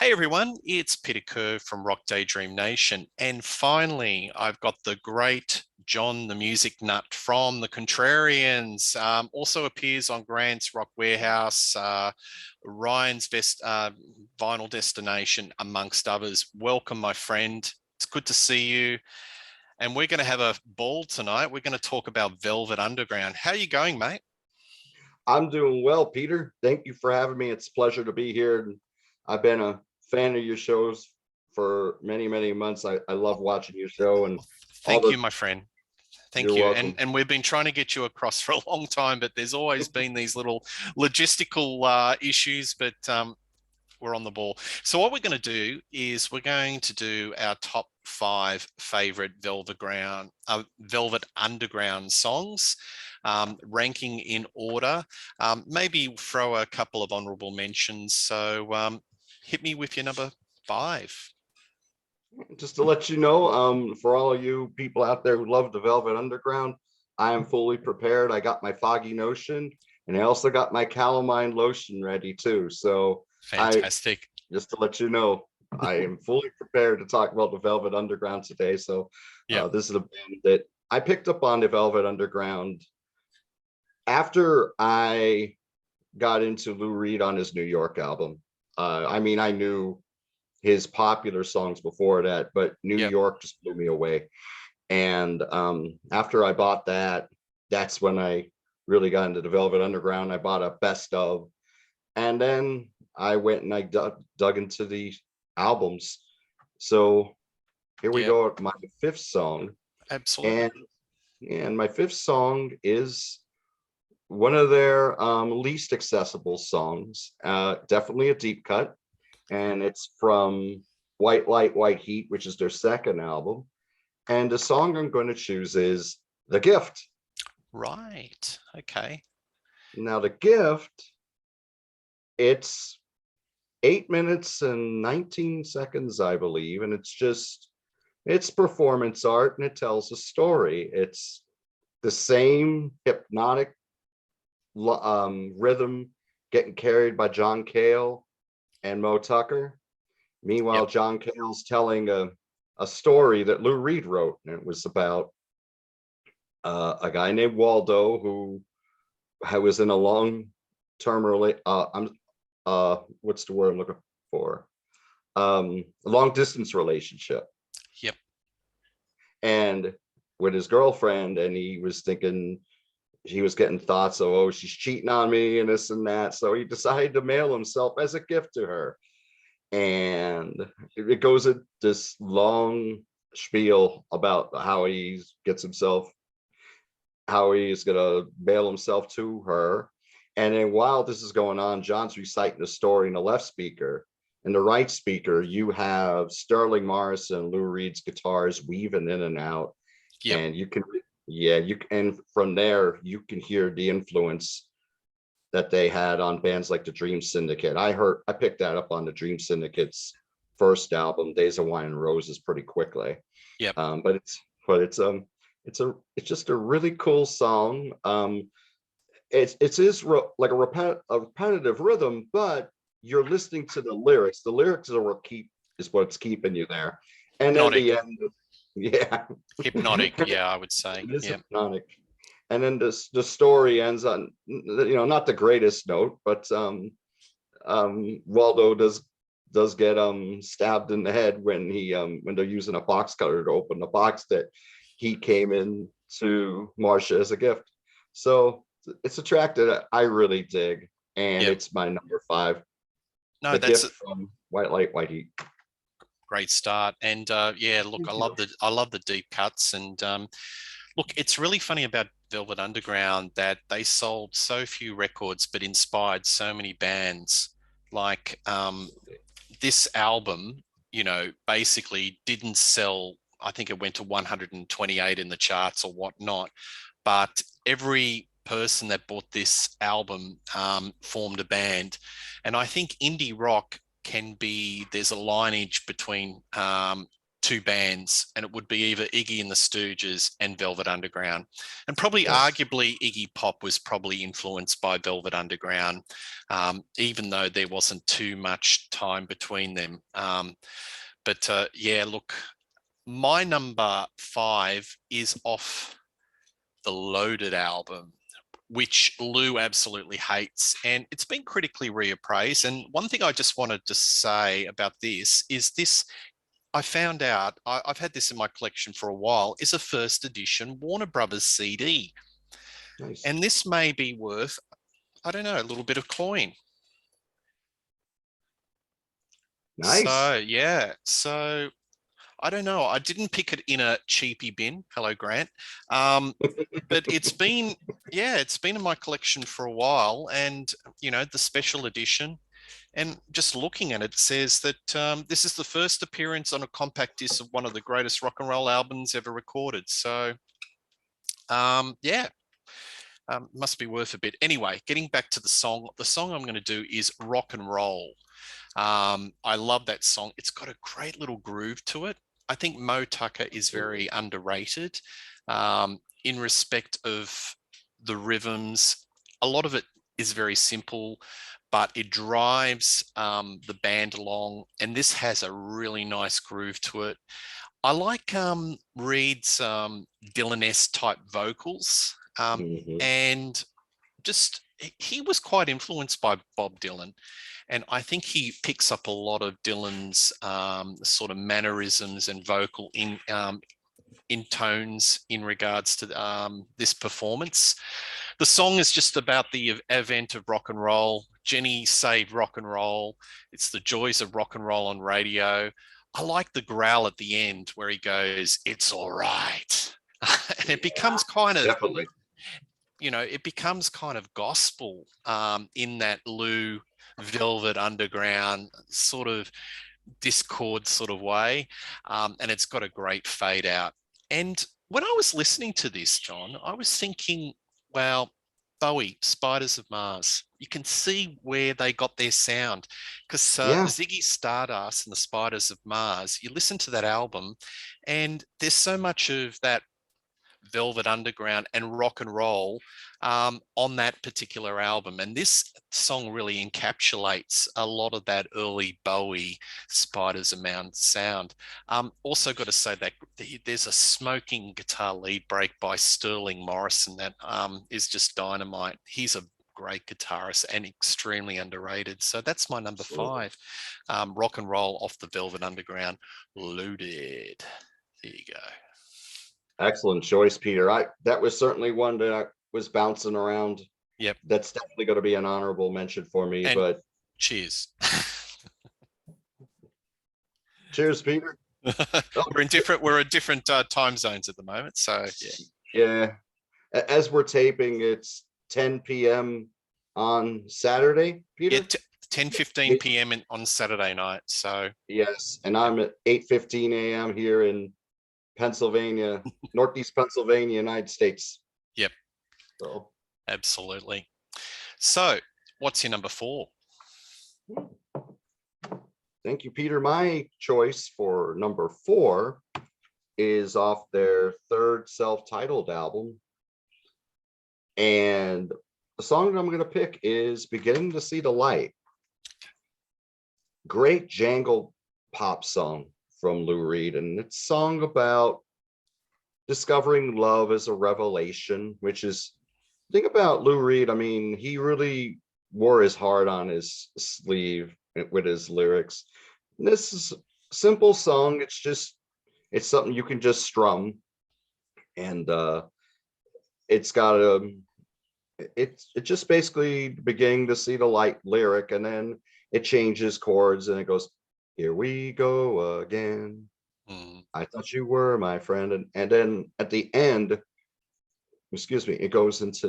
Hey everyone, it's Peter Kerr from Rock Daydream Nation. And finally, I've got the great John the Music Nut from the Contrarians. Also appears on Grant's Rock Warehouse, Ryan's Vinyl Destination, amongst others. Welcome, my friend. It's good to see you. And we're going to have a ball tonight. We're going to talk about Velvet Underground. How are you going, mate? I'm doing well, Peter. Thank you for having me. It's a pleasure to be here. I've been a fan of your shows for many, many months. I love watching your show and all Thank the. you, my friend. Thank You're you. And welcome. and we've been trying to get you across for a long time, but there's always been these little logistical issues, but we're on the ball. So what we're going to do is we're going to do our top five favorite Velvet Underground songs, ranking in order. Maybe throw a couple of honorable mentions. So hit me with your number five. Just to let you know, for all of you people out there who love the Velvet Underground, I am fully prepared. I got my Foggy Notion, and I also got my Calamine lotion ready too. So I Fantastic. just to let you know, I am fully prepared to talk about the Velvet Underground today. So Yep. this is a band that I picked up on the Velvet Underground after I got into Lou Reed on his New York album. I knew his popular songs before that, but New Yep. York just blew me away. And after I bought that, that's when I really got into the Velvet Underground. I bought a best of, and then I went and I dug into the albums. So here we Yep. go at my fifth song, Absolutely. and my fifth song is one of their least accessible songs. Definitely a deep cut, and it's from White Light, White Heat, which is their second album. And the song I'm going to choose is The Gift. Right. Okay. Now, The Gift, it's 8 minutes and 19 seconds, I believe, and it's performance art and it tells a story. It's the same hypnotic rhythm getting carried by John Cale and Mo Tucker. Yep. Meanwhile, John Cale's telling a story that Lou Reed wrote, and it was about a guy named Waldo who was in a long-term what's the word I'm looking for? A long-distance relationship, Yep. and with his girlfriend, and he was thinking he was getting thoughts of, oh, she's cheating on me and this and that. So he decided to mail himself as a gift to her. And it goes at this long spiel about how he's gonna mail himself to her. And then while this is going on, John's reciting the story in the left speaker. In the right speaker, you have Sterling Morrison, Lou Reed's guitars weaving in and out. Yep. And and from there you can hear the influence that they had on bands like the Dream Syndicate. I picked that up on the Dream Syndicate's first album, Days of Wine and Roses, pretty quickly. Yep. But it's just a really cool song. Like a repetitive rhythm, but you're listening to the lyrics. The lyrics are what's keeping you there. And then Hypnotic. the end, yeah, Hypnotic. Yeah, I would say. it is Yep. hypnotic. And then the story ends on, not the greatest note, but Waldo does get stabbed in the head when they're using a box cutter to open the box that he came in to Marcia as a gift. So it's a track that I really dig, and Yep. it's my number five, No, The that's Gift from White Light, White Heat. great start. And yeah, look, Thank you. I love the deep cuts. And look, it's really funny about Velvet Underground that they sold so few records, but inspired so many bands. Like this album, basically didn't sell. I think it went to 128 in the charts or whatnot. But every person that bought this album formed a band. And I think indie rock can be, there's a lineage between two bands, and it would be either Iggy and the Stooges and Velvet Underground. And probably Yes. arguably Iggy Pop was probably influenced by Velvet Underground, even though there wasn't too much time between them. But yeah, look, my number 5 is off the Loaded album, which Lou absolutely hates, and it's been critically reappraised. And one thing I just wanted to say about this is this, I found out, I've had this in my collection for a while, is a first edition Warner Brothers CD. Nice. And this may be worth, I don't know, a little bit of coin. Nice. So, yeah. So, I don't know. I didn't pick it in a cheapy bin. Hello, Grant. But it's been, yeah, it's been in my collection for a while. And, you know, the special edition, and just looking at it, says that this is the first appearance on a compact disc of one of the greatest rock and roll albums ever recorded. So, yeah, must be worth a bit. Anyway, getting back to the song I'm going to do is Rock and Roll. I love that song. It's got a great little groove to it. I think Mo Tucker is very underrated in respect of the rhythms. A lot of it is very simple, but it drives the band along, and this has a really nice groove to it. I like Reed's Dylan-esque type vocals, and just he was quite influenced by Bob Dylan. And I think he picks up a lot of Dylan's sort of mannerisms and vocal in tones in regards to this performance. The song is just about the event of rock and roll. Jenny saved rock and roll. It's the joys of rock and roll on radio. I like the growl at the end where he goes, "It's all right." And it becomes kind of, definitely, you know, it becomes kind of gospel in that Lou Velvet Underground sort of discord sort of way. And it's got a great fade out. And when I was listening to this, John, I was thinking, well, Bowie, Spiders of Mars, you can see where they got their sound, because yeah. Ziggy Stardust and the Spiders of Mars, you listen to that album and there's so much of that Velvet Underground and rock and roll on that particular album. And this song really encapsulates a lot of that early Bowie Spiders of Mars sound. Also got to say that there's a smoking guitar lead break by Sterling Morrison that is just dynamite. He's a great guitarist and extremely underrated. So that's my number Absolutely. 5, rock and roll off the Velvet Underground, Loaded. There you go. Excellent choice, Peter. That was certainly one that I was bouncing around. Yep. That's definitely going to be an honorable mention for me. And but cheers. cheers, Peter. We're at different time zones at the moment. So yeah. As we're taping, it's 10 p.m. on Saturday, Peter. Yeah, 10:15 p.m. on Saturday night. So yes, and I'm at 8:15 a.m. here in Pennsylvania, Northeast Pennsylvania, United States. Yep. So absolutely. So what's your number 4? Thank you, Peter. My choice for number 4 is off their third self-titled album. And the song that I'm going to pick is Beginning to See the Light. Great jangle pop song from Lou Reed. And it's a song about discovering love as a revelation, which is, think about Lou Reed. I mean, he really wore his heart on his sleeve with his lyrics. And this is a simple song. It's something you can just strum. And it's got it just basically beginning to see the light lyric, and then it changes chords and it goes, here we go again. I thought you were my friend. And then at the end, excuse me, it goes into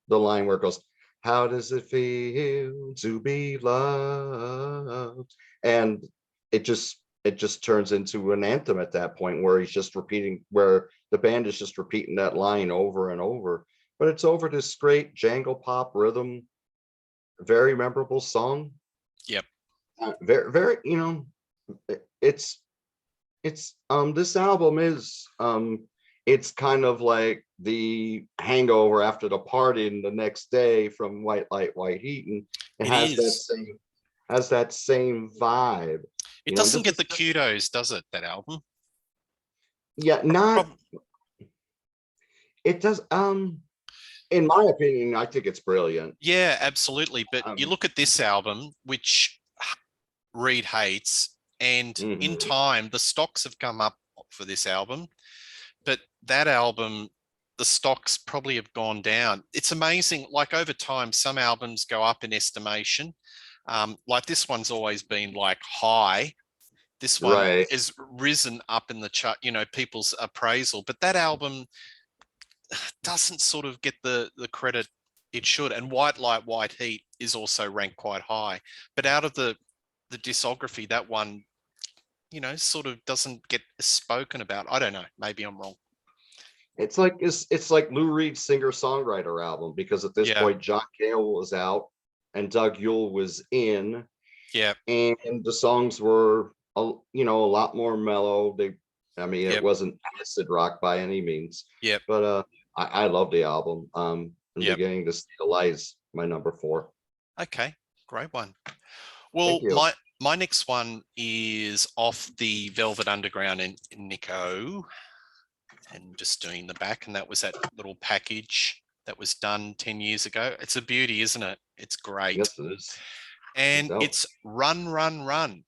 the line where it goes, how does it feel to be loved? And it just turns into an anthem at that point, where he's just repeating, where the band is just repeating that line over and over. But it's over this great jangle pop rhythm, very memorable song. Yep. Very, very, it's it's this album is it's kind of like the hangover after the partying the next day from White Light, White Heat, and it It is. has that same vibe. It And doesn't this get is the kudos, does it, that album? yeah, not Prob- it does in my opinion, I think it's brilliant. yeah, absolutely. But you Um look at this album, which Reed hates, and in mhm. time, the stocks have come up for this album, but that album, the stocks probably have gone down. It's amazing. Like over time, some albums go up in estimation. Like this one's always been like high. This one Right. is risen up in the chart, people's appraisal. But that album doesn't sort of get the credit it should. And White Light, White Heat is also ranked quite high. But out of the discography, that one, sort of doesn't get spoken about. I don't know. Maybe I'm wrong. It's like Lou Reed's singer-songwriter album, because at this Yeah. point John Cale was out and Doug Yule was in, Yeah. and the songs were a lot more mellow. I mean, it Yep. wasn't acid rock by any means, Yep. but I love the album. And Yep. Beginning to See the Light is my number 4. Okay. Great one. Thank Well, you. my next one is off the Velvet Underground in Nico, and just doing the back, and that was that little package that was done 10 years ago. It's a beauty, isn't it? It's great. Yes, it is. No And doubt. it's Run, Run, Run.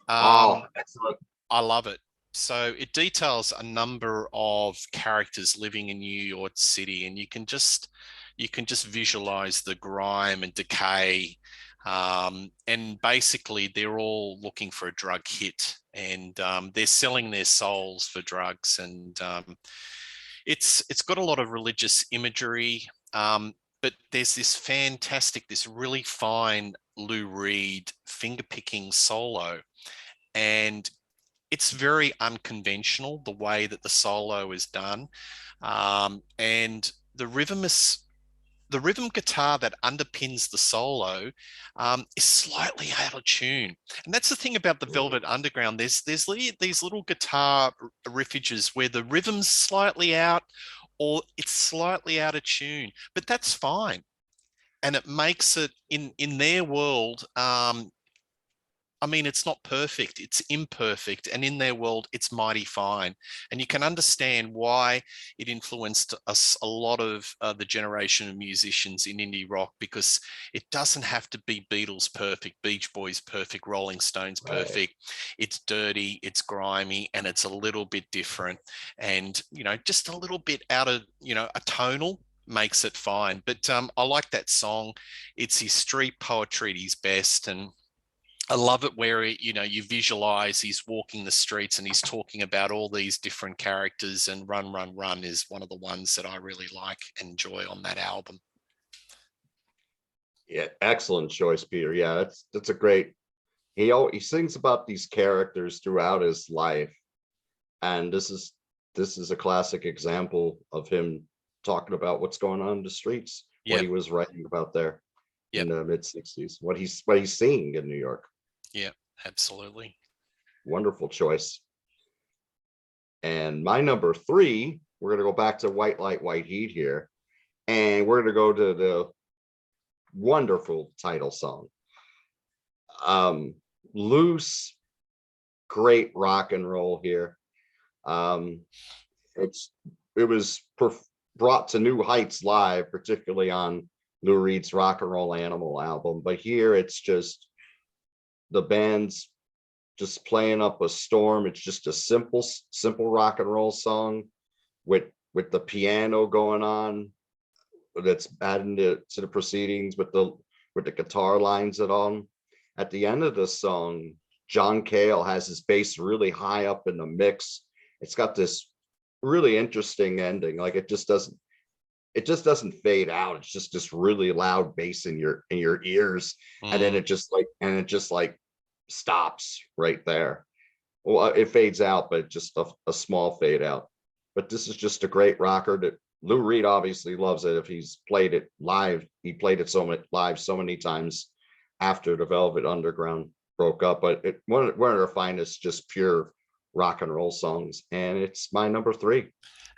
Oh, Um, excellent. I love it. So it details a number of characters living in New York City, and you can just visualize the grime and decay. And basically, they're all looking for a drug hit, and they're selling their souls for drugs. And it's got a lot of religious imagery, but there's this really fine Lou Reed finger picking solo, and it's very unconventional the way that the solo is done, and the rhythm guitar that underpins the solo is slightly out of tune. And that's the thing about the Velvet Underground. There's these little guitar riffages where the rhythm's slightly out or it's slightly out of tune, but that's fine. And it makes it in their world. I mean, it's not perfect, it's imperfect. And in their world, it's mighty fine. And you can understand why it influenced us, a lot of the generation of musicians in indie rock, because it doesn't have to be Beatles perfect, Beach Boys perfect, Rolling Stones Right. perfect. It's dirty, it's grimy, and it's a little bit different. And, just a little bit out of, a tonal makes it fine. But I like that song. It's his street poetry at his best. And I love it where you visualize he's walking the streets and he's talking about all these different characters, and Run, Run, Run is one of the ones that I really like and enjoy on that album. Yeah, excellent choice, Peter. Yeah, that's a great. He sings about these characters throughout his life, and this is a classic example of him talking about what's going on in the streets, what Yep. he was writing about there in Yep. the mid 60s, what he's seeing in New York. Yep. Absolutely. Wonderful choice. And my number 3, we're gonna go back to White Light, White Heat here, and we're gonna go to the wonderful title song. Loose, great rock and roll here. Um, it's it was brought to new heights live, particularly on Lou Reed's Rock and Roll Animal album. But here it's just the band's just playing up a storm. It's just a simple rock and roll song with the piano going on that's adding to the proceedings with the guitar lines at on. At the end of the song, John Cale has his bass really high up in the mix. It's got this really interesting ending. Like it just doesn't fade out. It's just this really loud bass in your ears. And then Mm. it just like stops right there. Well, it fades out, but just a small fade out. But this is just a great rocker that Lou Reed obviously loves it. If he's played it live, he played it so many times after the Velvet Underground broke up. But one of the finest, just pure rock and roll songs, and it's my number three.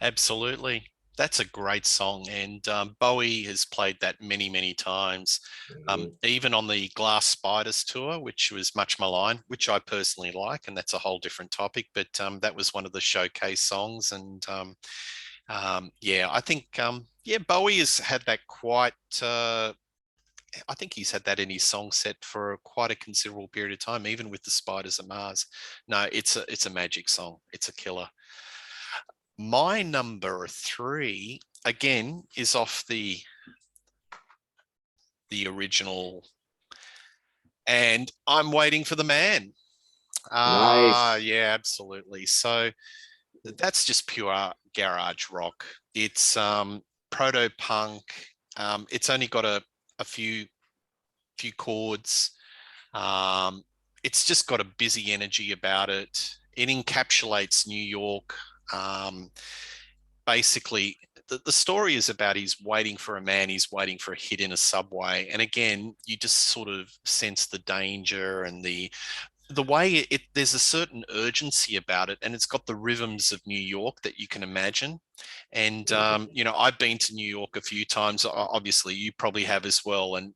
Absolutely. That's a great song. And Bowie has played that many, many times, Mhm. even on the Glass Spiders tour, which was much maligned, which I personally like. And that's a whole different topic. But that was one of the showcase songs. And yeah, I think, yeah, Bowie has had that quite. I think he's had that in his song set for quite a considerable period of time, even with the Spiders of Mars. No, it's a magic song. It's a killer. My number three again is off the original, and I'm waiting for the man. Nice. Yeah, absolutely. So that's just pure garage rock. It's proto punk. It's only got a few chords. Um, it's just got a busy energy about it. It encapsulates New York. Um, Basically, the story is about he's waiting for a man, he's waiting for a hit in a subway. And again, you just sort of sense the danger and the way there's a certain urgency about it, and it's got the rhythms of New York that you can imagine. And Mhm. I've been to New York a few times. Obviously, you probably have as well. And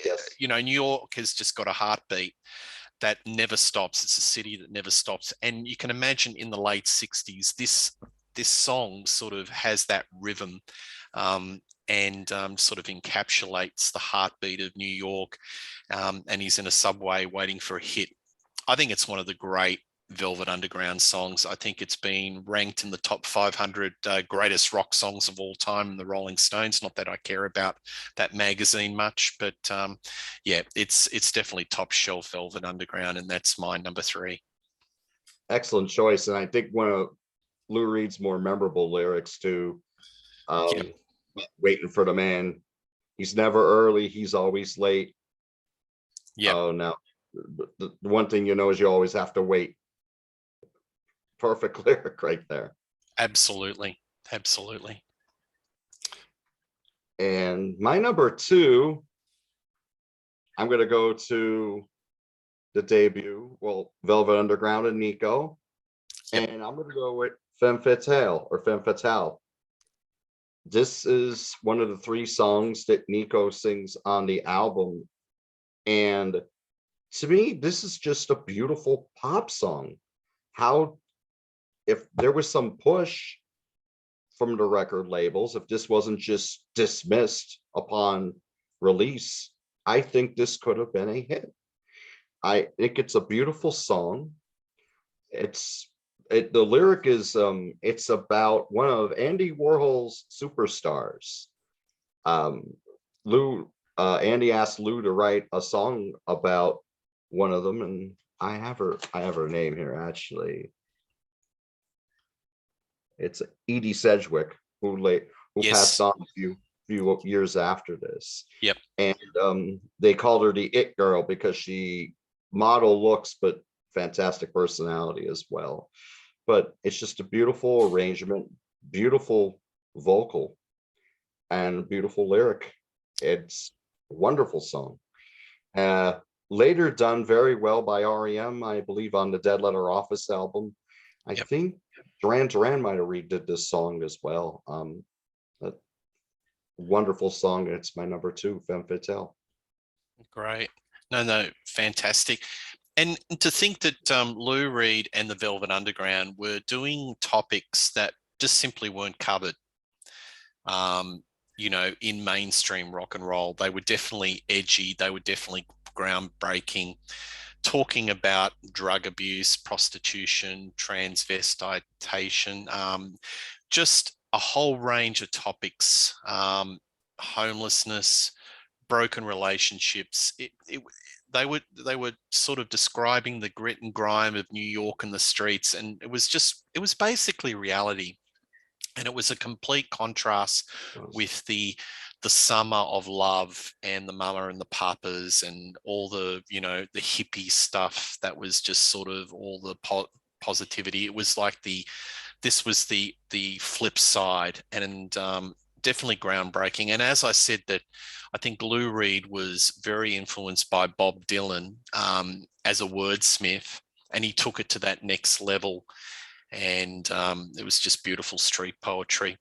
Yes. New York has just got a heartbeat that never stops. It's a city that never stops. And you can imagine in the late 60s, this song sort of has that rhythm, and sort of encapsulates the heartbeat of New York. And he's in a subway waiting for a hit. I think it's one of the great Velvet Underground songs. I think it's been ranked in the top 500 greatest rock songs of all time in the Rolling Stones. Not that I care about that magazine much, but yeah, it's definitely top shelf Velvet Underground, and that's my number three. Excellent choice. And I think one of Lou Reed's more memorable lyrics too. Yep, Um, Waiting for the man. He's never early. He's always late. yep, Oh no. The one thing you know is you always have to wait. Perfect lyric right there. absolutely, absolutely. And my number two, I'm going to go to the debut, well, Velvet Underground and Nico. Yep, And I'm going to go with Femme Fatale or Femme Fatale. This is one of the three songs that Nico sings on the album. And to me, this is just a beautiful pop song. How, if there was some push from the record labels, if this wasn't just dismissed upon release, I think this could have been a hit. I think it's a beautiful song. It's the lyric is it's about one of Andy Warhol's superstars. Um Lou Andy asked Lou to write a song about one of them, and I have her name here actually. It's Edie Sedgwick, who passed yes, on a few years after this. yep, And they called her the It Girl because she model looks, but fantastic personality as well. But it's just a beautiful arrangement, beautiful vocal, and beautiful lyric. It's a wonderful song. Uh, Later done very well by REM, I believe, on the Dead Letter Office album. I yep. think Duran Duran might have redid this song as well. A wonderful song. It's my number two, Femme Fatale. Great. No, no, fantastic. And to think that Lou Reed and the Velvet Underground were doing topics that just simply weren't covered, um, in mainstream rock and roll. They were definitely edgy. They were definitely groundbreaking, talking about drug abuse, prostitution, transvestitation, just a whole range of topics, homelessness, broken relationships. They were sort of describing the grit and grime of New York and the streets, and it was basically reality, and it was a complete contrast with the summer of love and the mama and the papas and all the hippie stuff that was just sort of all the positivity. It was like this was the flip side, and definitely groundbreaking. And as I said, that I think Lou Reed was very influenced by Bob Dylan as a wordsmith. and he took it to that next level. And it was just beautiful street poetry.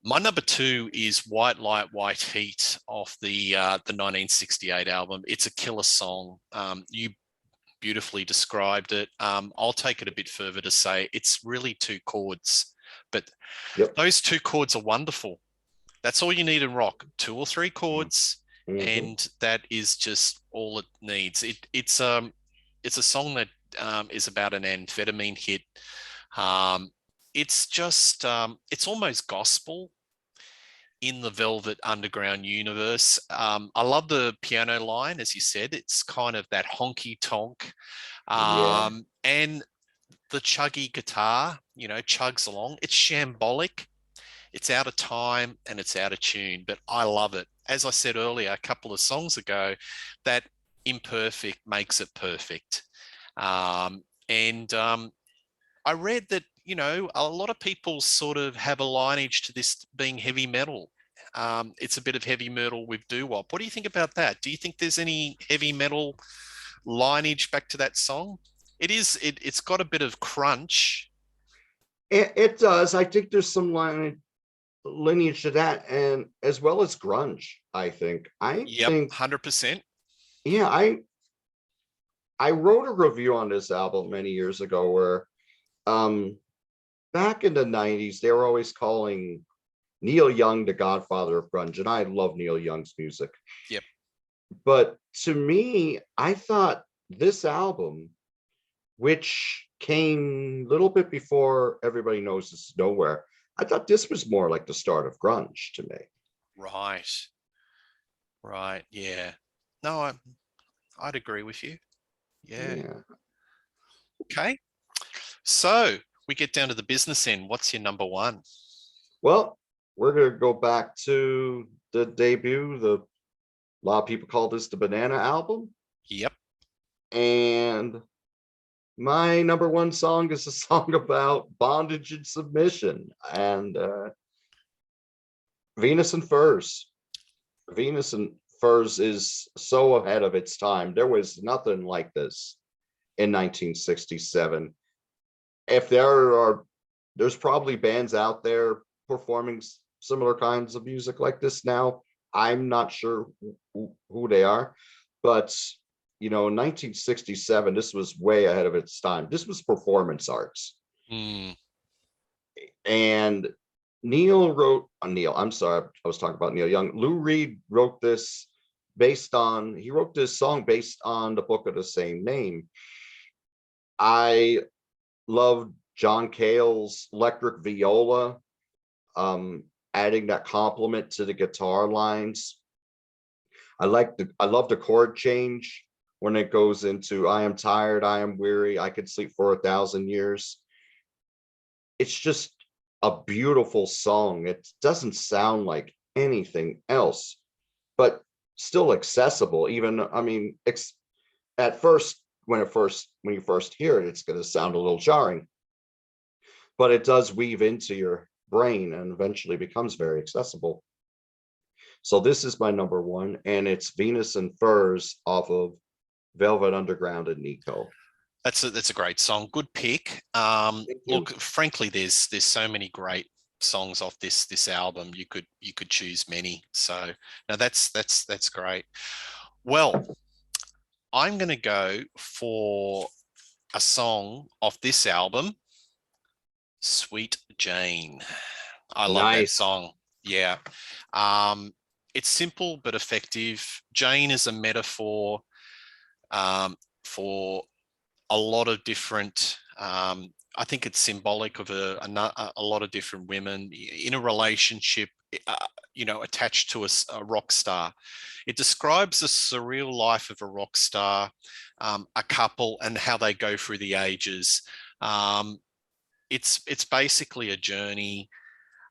My number two is White Light, White Heat off the 1968 album. It's a killer song. You beautifully described it. I'll take it a bit further to say it's really two chords, but Yep. those two chords are wonderful. That's all you need in rock, 2 or 3 chords, and that is just all it needs. It's a song that is about an amphetamine hit. It's just it's almost gospel in the Velvet Underground universe. I love the piano line, as you said. It's kind of that honky tonk, Yeah. and the chuggy guitar, chugs along. It's shambolic. It's out of time and it's out of tune, but I love it. As I said earlier, a couple of songs ago, that imperfect makes it perfect. And I read that, a lot of people sort of have a lineage to this being heavy metal. It's a bit of heavy metal with doo-wop. What do you think about that? Do you think there's any heavy metal lineage back to that song? It's got a bit of crunch. It does. I think there's some lineage to that, and as well as grunge. I think. Yep, 100%. Yeah, I wrote a review on this album many years ago where back in the 90s they were always calling Neil Young the godfather of grunge, and I love Neil Young's music. Yep. But to me, I thought this album, which came a little bit before Everybody Knows This Is Nowhere, I thought this was more like the start of grunge to me. Right. Yeah. No, I'd agree with you. Yeah. Okay. So we get down to the business end. What's your number one? Well, we're going to go back to the debut. A lot of people call this the Banana album. Yep. And my number one song is a song about bondage and submission, and Venus and Furs. Venus and Furs is so ahead of its time. There was nothing like this in 1967. If there's probably bands out there performing similar kinds of music like this now. I'm not sure who they are, but in 1967, this was way ahead of its time. This was performance arts. And I'm sorry, I was talking about Neil Young. Lou Reed wrote this he wrote this song based on the book of the same name. I love John Cale's electric viola, adding that complement to the guitar lines. I love the chord change when it goes into I am tired, I am weary, I could sleep for 1,000 years. It's just a beautiful song. It doesn't sound like anything else, but still accessible. Even, at first, when you first hear it, it's going to sound a little jarring, but it does weave into your brain and eventually becomes very accessible. So this is my number one, and it's Venus and Furs off of Velvet Underground and Nico. That's a great song. Good pick. Look, frankly, there's so many great songs off this album. You could choose many. So no, that's great. Well, I'm going to go for a song off this album, Sweet Jane. I love that song. Yeah. It's simple but effective. Jane is a metaphor for a lot of different, I think it's symbolic of a lot of different women in a relationship, attached to a rock star. It describes the surreal life of a rock star, a couple, and how they go through the ages. It's basically a journey.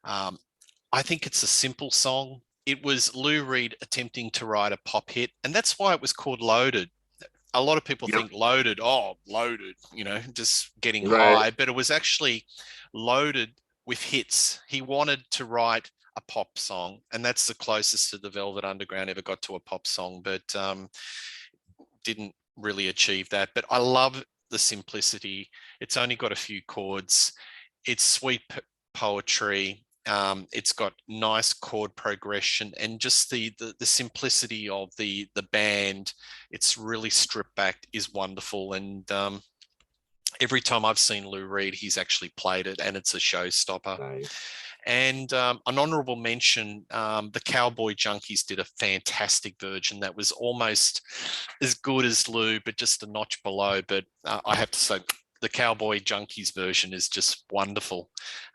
I think it's a simple song. It was Lou Reed attempting to write a pop hit, and that's why it was called Loaded. A lot of people think loaded, just getting high, but it was actually loaded with hits. He wanted to write a pop song, and that's the closest to the Velvet Underground ever got to a pop song, but didn't really achieve that. But I love the simplicity. It's only got a few chords. It's sweet poetry. It's got nice chord progression, and just the simplicity of the band. It's really stripped back, is wonderful. And every time I've seen Lou Reed, he's actually played it, and it's a showstopper. Nice. And an honourable mention, the Cowboy Junkies did a fantastic version that was almost as good as Lou, but just a notch below. But I have to say, the Cowboy Junkies version is just wonderful.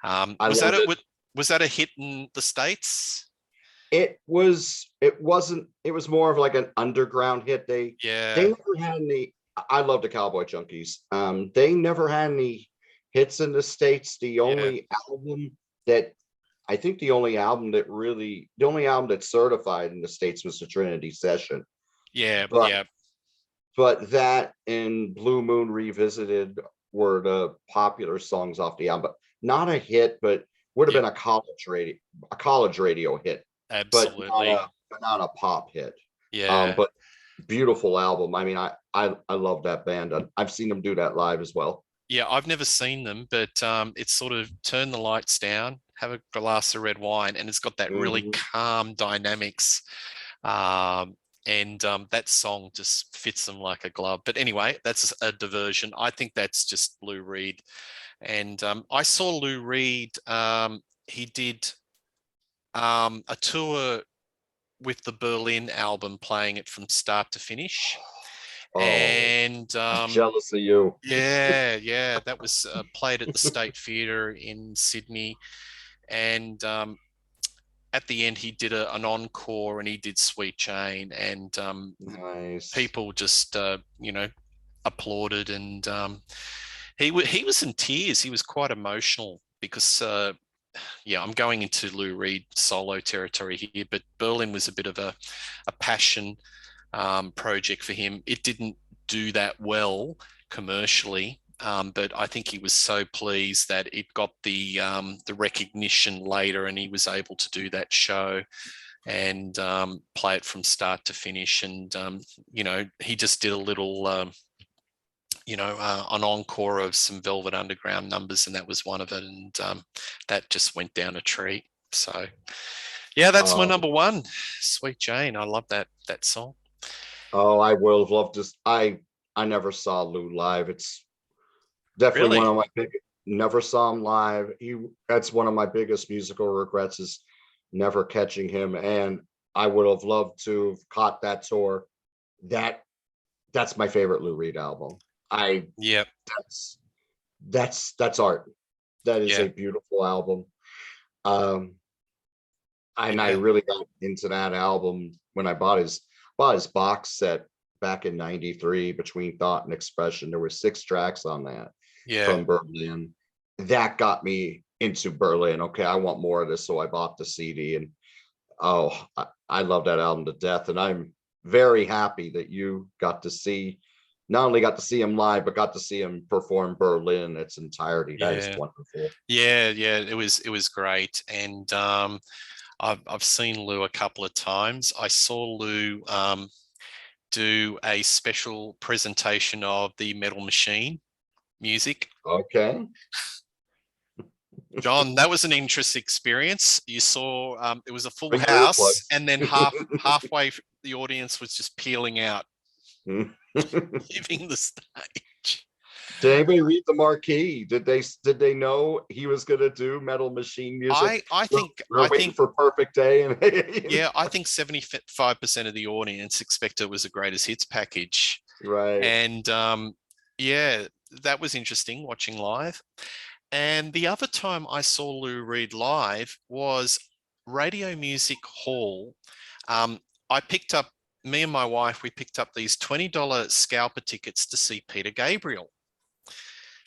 I love it. Was that a hit in the States? It wasn't, it was more of like an underground hit. They Yeah, never had any. I love the Cowboy Junkies. They never had any hits in the States. The yeah, only album that I think the only album that's certified in the States was the Trinity Session. yeah, But yeah, that and Blue Moon Revisited were the popular songs off the album. But not a hit, but would have yeah, been a college radio hit, but absolutely. not a pop hit. Yeah. But beautiful album. I mean, I love that band. I've seen them do that live as well. Yeah, I've never seen them, but it's sort of turn the lights down, have a glass of red wine, and it's got that really Mhm. calm dynamics. And that song just fits them like a glove. But anyway, that's a diversion. I think that's just Lou Reed. And I saw Lou Reed. He did a tour with the Berlin album, playing it from start to finish. Oh, And I'm jealous of you. yeah, yeah, that was played at the State Theatre in Sydney. And at the end, he did an encore, and he did Sweet Jane, and Nice. people just applauded. And he was in tears. He was quite emotional because yeah, I'm going into Lou Reed solo territory here, but Berlin was a bit of a passion project for him. It didn't do that well commercially, but I think he was so pleased that it got the recognition later, and he was able to do that show and play it from start to finish. And he just did a little. An encore of some Velvet Underground numbers, and that was one of it. And that just went down a treat. So, yeah, that's my Um, number one, Sweet Jane. I love that song. oh, I will have loved this. I never saw Lou live. It's definitely one Really? of my big. Never saw him live. That's one of my biggest musical regrets is never catching him. And I would have loved to have caught that tour. That that's my favorite Lou Reed album. I Yeah, that's that's art. That is yeah, a beautiful album. Um, and I yeah, really got into that album when I bought his box set back in '93 between Thought and Expression. There were 6 tracks on that yeah, from Berlin. That got me into Berlin. Okay, I want more of this, so I bought the CD, and oh, I love that album to death. And I'm very happy that you not only got to see him live, but got to see him perform Berlin in its entirety. That is yeah, wonderful. yeah, yeah. It was great. And I've seen Lou a couple of times. I saw Lou do a special presentation of the Metal Machine music. Okay. John, that was an interesting experience. You saw it was a full Bring your house, earplugs. and then halfway the audience was just peeling out, leaving the stage. Did anybody read the marquee? Did they know he was gonna do Metal Machine music? I I We're, think we're I waiting think for Perfect Day, and yeah, I think 75% of the audience expected it was a greatest hits package. right. And yeah, that was interesting watching live. And the other time I saw Lou Reed live was Radio Music Hall. Um, I picked up, me and my wife, we picked up these $20 scalper tickets to see Peter Gabriel.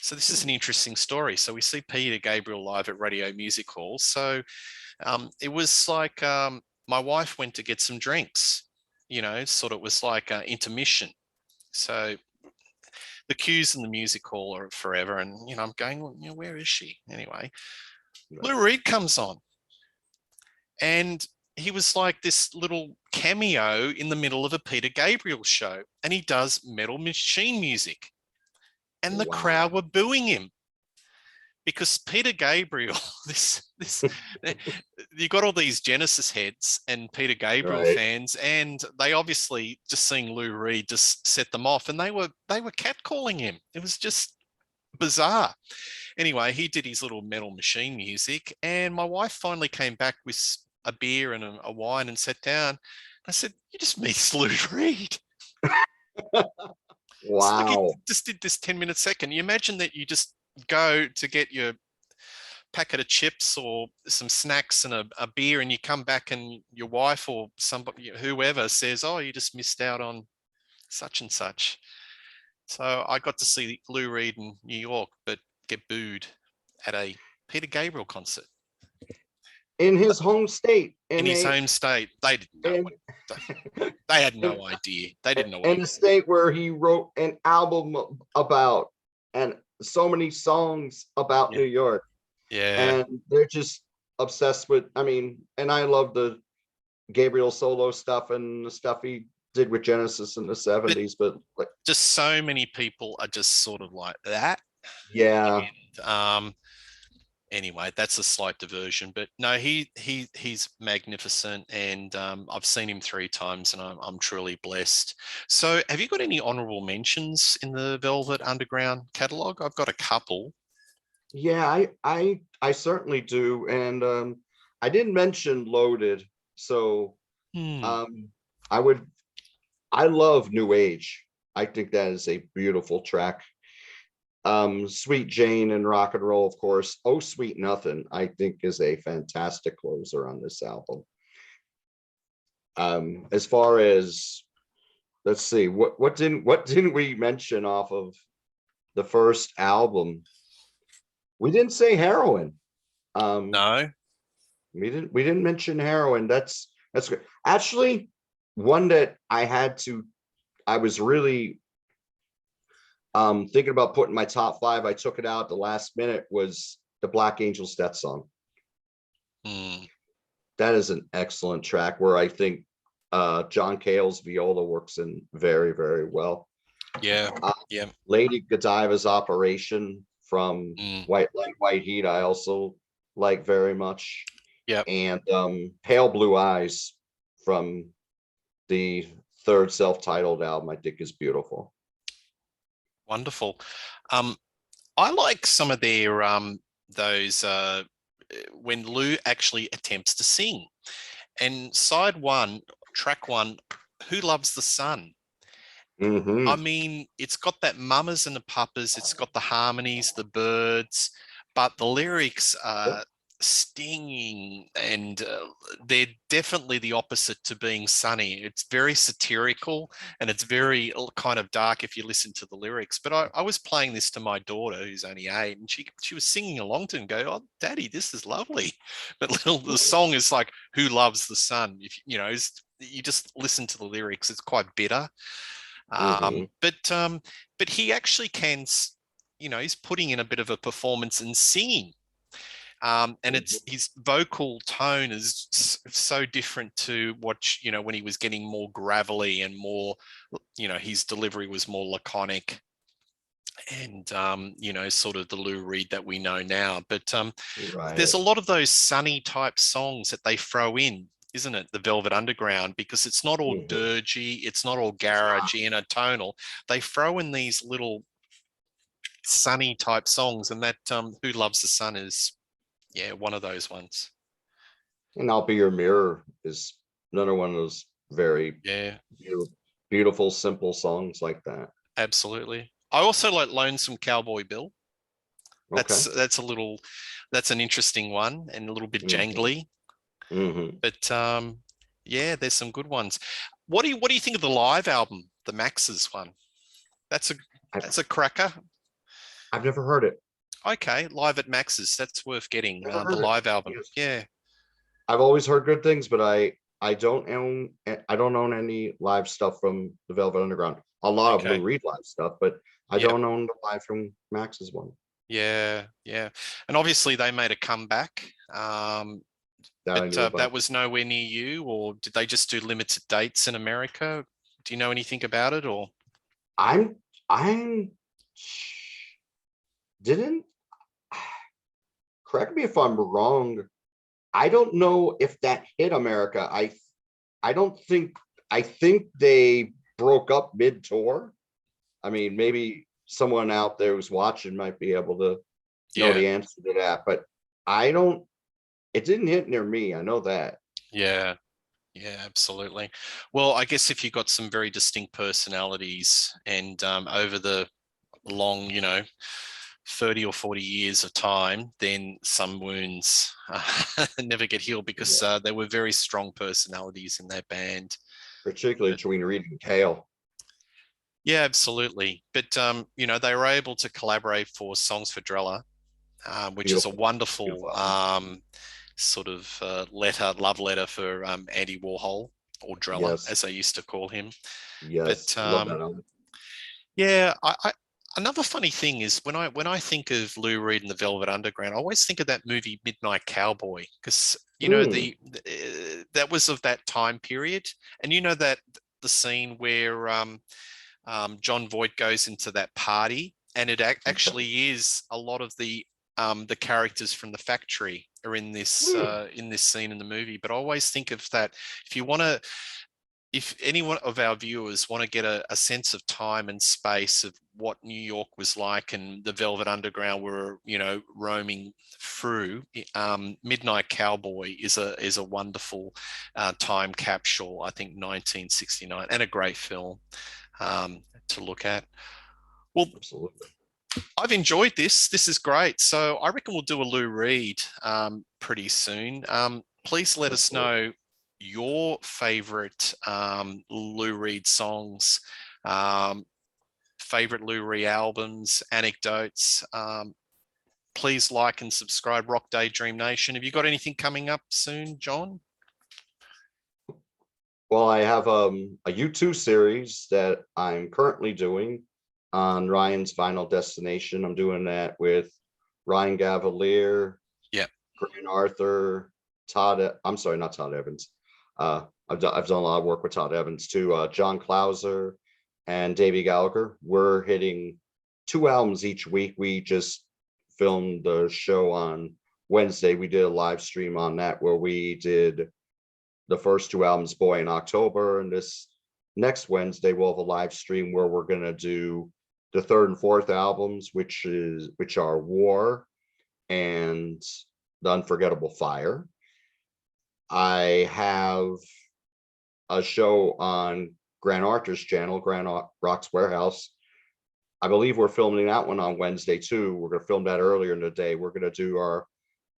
So this is an interesting story. So we see Peter Gabriel live at Radio Music Hall. So it was like my wife went to get some drinks, sort of was like intermission. So the queues in the music hall are forever. And, I'm going, well, where is she? Anyway, Lou Reed comes on, and he was like this little cameo in the middle of a Peter Gabriel show, and he does Metal Machine music. and the Wow. crowd were booing him because Peter Gabriel, this you got all these Genesis heads and Peter Gabriel Right. fans, and they obviously just seeing Lou Reed just set them off, and they were catcalling him. It was just bizarre. Anyway, he did his little Metal Machine music, and my wife finally came back with a beer and a wine and sat down. I said, "You just missed Lou Reed." It's like he Wow. just did this 10-minute set. Can you imagine that you just go to get your packet of chips or some snacks and a beer, and you come back and your wife or somebody, whoever, says, "Oh, you just missed out on such and such." So I got to see Lou Reed in New York, but get booed at a Peter Gabriel concert In his home state, in in his a home state. They didn't know in, what they had in, no idea. They didn't know what in he a was. state where he wrote an album about and so many songs about Yeah, New York, yeah. and they're just obsessed with. I mean, and I love the Gabriel solo stuff and the stuff he did with Genesis in the But '70s, but like, just so many people are just sort of like that. yeah, And anyway, that's a slight diversion, but no, he's magnificent, and I've seen him 3 times, and I'm truly blessed. So, have you got any honourable mentions in the Velvet Underground catalogue? I've got a couple. yeah, I certainly do, and I didn't mention Loaded, so Hmm. um, I would. I love New Age. I think that is a beautiful track. Sweet Jane and Rock and Roll, of course. Oh Sweet Nothing, I think, is a fantastic closer on this album. As far as, let's see, what didn't we mention off of the first album? We didn't say Heroin. Um, No. we didn't mention Heroin. That's good. Actually, one that I was really thinking about putting my top 5. I took it out at the last minute, was the Black Angels Death Song. Hmm. That is an excellent track where I think John Cale's viola works in very, very well. Yeah. Uh, Yeah. Lady Godiva's Operation from Mm. White Light, White Heat, I also like very much. Yep. And Pale Blue Eyes from the third self-titled album, I think is beautiful. Wonderful. Um, I like some of their those when Lou actually attempts to sing. And side one, track one, Who Loves the Sun? I Hmm. mean, it's got that mamas and the papas, it's got the harmonies, the birds, but the lyrics Yep. are stinging, and they're definitely the opposite to being sunny. It's very satirical, and it's very kind of dark if you listen to the lyrics. But I was playing this to my daughter, who's only 8, and she was singing along to it and go, "Oh, Daddy, this is lovely." But the song is like, "Who loves the sun?" If you know, you just listen to the lyrics, it's quite bitter. Hmm. But he actually can, he's putting in a bit of a performance and singing. And it's his vocal tone is so different to what when he was getting more gravelly and more, his delivery was more laconic, and sort of the Lou Reed that we know now. But there's Right. a lot of those sunny type songs that they throw in, isn't it? The Velvet Underground, because it's not all Mhm. dirgy, it's not all garagey and atonal. They throw in these little sunny type songs, and that Who Loves the Sun is, yeah, one of those ones. And I'll Be Your Mirror is another one of those very Yeah, beautiful, beautiful, simple songs like that. absolutely. I also like Lonesome Cowboy Bill. That's Okay. that's a little that's an interesting one and a little bit Hmm. jangly. Hmm. But yeah, there's some good ones. What do you think of the live album, the Max's one? That's a I've, that's a cracker. I've never heard it. Okay, live at Max's. That's worth getting. Never The heard it. live album. Yes. Yeah. I've always heard good things, but I don't own any live stuff from the Velvet Underground. A lot of Lou Okay. Reed live stuff, but I Yep. don't own the live from Max's one. Yeah. Yeah. And obviously they made a comeback. That I But knew that about. was nowhere near you, or did they just do limited dates in America? Do you know anything about it, or? I'm I'm didn't, correct me if I'm wrong. I don't know if that hit America. I don't think, I think they broke up mid-tour. I mean, maybe someone out there who's watching might be able to know Yeah. the answer to that, but I don't, it didn't hit near me. I know that. Yeah. Yeah, absolutely. Well, I guess if you've got some very distinct personalities and over the long, 30 or 40 years of time, then some wounds never get healed because Yeah. there were very strong personalities in that band. Particularly But between Reed and Kale. yeah, absolutely. But, they were able to collaborate for Songs for Drella, which is a Beautiful, wonderful beautiful album. sort of love letter for Andy Warhol, or Drella, Yes, as they used to call him. But yes, love that album. yeah, another funny thing is when I think of Lou Reed and the Velvet Underground, I always think of that movie Midnight Cowboy, because Mm, that was of that time period, and that the scene where John Voight goes into that party, and it okay. actually is a lot of the characters from the factory are Mm, in this scene in the movie. But I always think of that, if you want to, if any one of our viewers want to get a sense of time and space of what New York was like and the Velvet Underground were, roaming through, Midnight Cowboy is a wonderful time capsule. I think 1969, and a great film to look at. Well, absolutely. I've enjoyed this. This is great. So I reckon we'll do a Lou Reed pretty soon. Please let us Absolutely. know your favorite Lou Reed songs, um, favorite Lou Reed albums, anecdotes. Please like and subscribe, Rock Daydream Nation. Have you got anything coming up soon, John? Well, I have a YouTube series that I'm currently doing on Ryan's Final Destination. I'm doing that with Ryan Gavalier, Yeah. Grant Arthur, I'm sorry, not Todd Evans. I've done a lot of work with Todd Evans too. John Clauser and Davey Gallagher. We're hitting 2 albums each week. We just filmed the show on Wednesday. We did a live stream on that where we did the first 2 albums, Boy, in October, and this next Wednesday we'll have a live stream where we're gonna do the third and fourth albums, which are War and The Unforgettable Fire. I have a show on Grant Arthur's channel, Rock's Warehouse. I believe we're filming that one on Wednesday too. We're gonna film that earlier in the day. We're gonna do our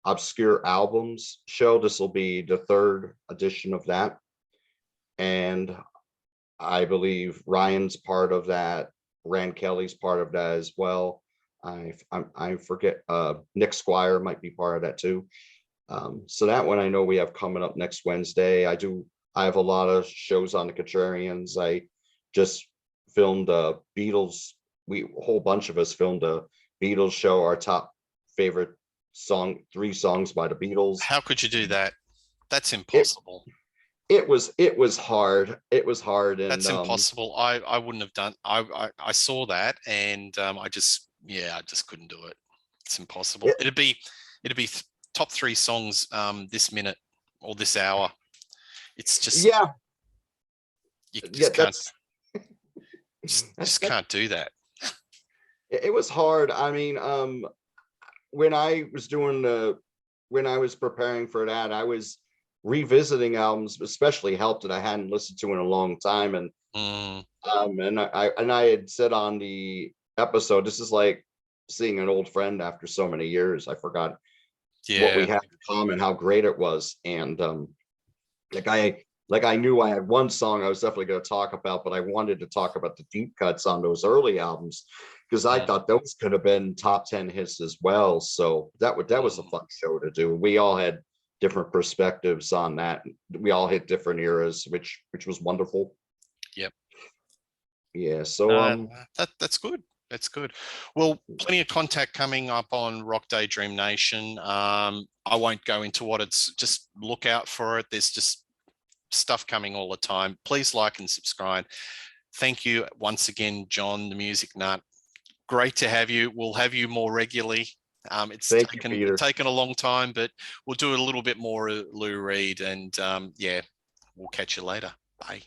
obscure albums show. This will be the third edition of that. And I believe Ryan's part of that. Rand Kelly's part of that as well. I forget. Nick Squire might be part of that too. So that one I know we have coming up next Wednesday. I have a lot of shows on the Contrarians. I just filmed a Beatles. A whole bunch of us filmed a Beatles show. Our top favorite song, 3 songs by the Beatles. How could you do that? That's It impossible. it was hard. It was hard, and That's impossible. I wouldn't have done. I saw that, and I just couldn't do it. It's impossible. it, It'd be top 3 songs this minute or this hour. It's just, yeah, you yeah. just can't, just That can't do that. it was hard. I mean, when I was doing when I was preparing for that, I was revisiting albums, especially Help, that I hadn't listened to in a long time, Mm, and I had said on the episode, this is like seeing an old friend after so many years. I forgot what we yeah. had in common, how great it was, and like I knew I had one song I was definitely going to talk about, but I wanted to talk about the deep cuts on those early albums because I Mm, thought those could have been top 10 hits as well. So that was a mm, fun show to do. We all had different perspectives on that. We all hit different eras, which was wonderful. yep. Yeah. So Uh, that's good. That's good. Well, plenty of contact coming up on Rock Daydream Nation. I won't go into what it's. Just look out for it. There's just stuff coming all the time. Please like and subscribe. Thank you once again, John, the Music Nut. great to have you. We'll have you more regularly. It's Thank you, Peter. taken a long time, but we'll do it a little bit more, Lou Reed. And yeah, we'll catch you later. Bye.